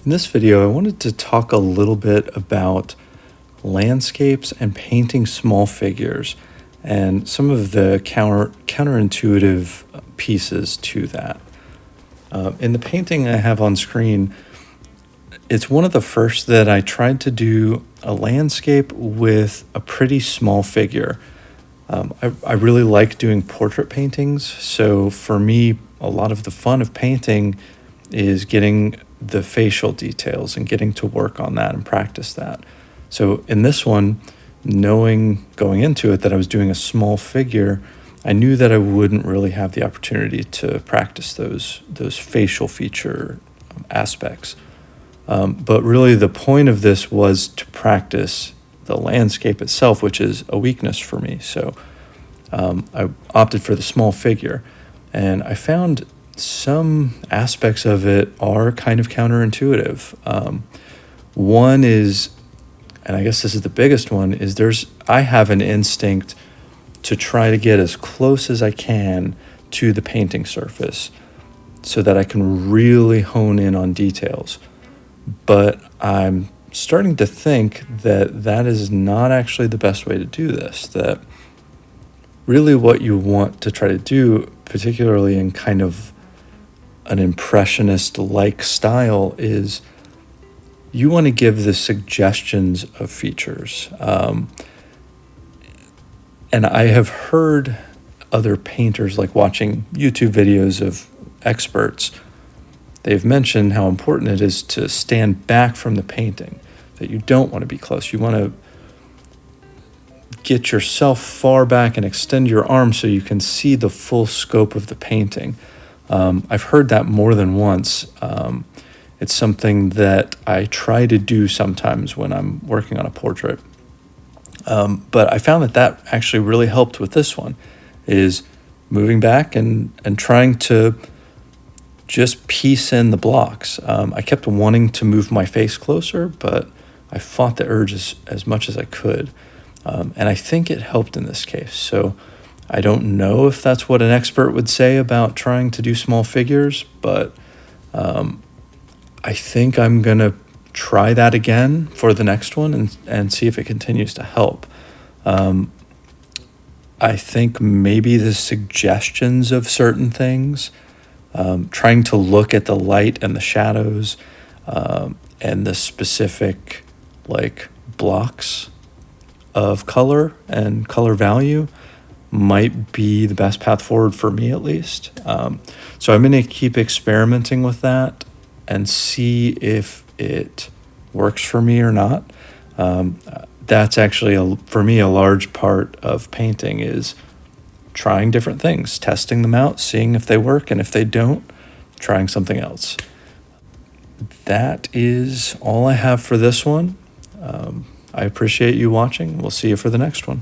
In this video, I wanted to talk a little bit about landscapes and painting small figures and some of the counterintuitive pieces to that. In the painting I have on screen, it's one of the first that I tried to do a landscape with a pretty small figure. I really like doing portrait paintings, so for me, a lot of the fun of painting is getting the facial details and getting to work on that and practice that. So in this one, knowing going into it that I was doing a small figure, I knew that I wouldn't really have the opportunity to practice those facial feature aspects. But really the point of this was to practice the landscape itself, which is a weakness for me. So I opted for the small figure, and I found some aspects of it are kind of counterintuitive. One is, and I guess this is the biggest one, is I have an instinct to try to get as close as I can to the painting surface so that I can really hone in on details. But I'm starting to think that that is not actually the best way to do this, that really what you want to try to do, particularly in kind of an impressionist-like style, is you want to give the suggestions of features. And I have heard other painters, like watching YouTube videos of experts, they've mentioned how important it is to stand back from the painting, that you don't want to be close. You want to get yourself far back and extend your arm so you can see the full scope of the painting. I've heard that more than once. It's something that I try to do sometimes when I'm working on a portrait. But I found that actually really helped with this one, is moving back and trying to just piece in the blocks. I kept wanting to move my face closer, but I fought the urge as much as I could. And I think it helped in this case. So I don't know if that's what an expert would say about trying to do small figures, but I think I'm going to try that again for the next one and see if it continues to help. I think maybe the suggestions of certain things, trying to look at the light and the shadows and the specific blocks of color and color value might be the best path forward for me, at least. So I'm going to keep experimenting with that and see if it works for me or not. That's actually, for me, a large part of painting is trying different things, testing them out, seeing if they work, and if they don't, trying something else. That is all I have for this one. I appreciate you watching. We'll see you for the next one.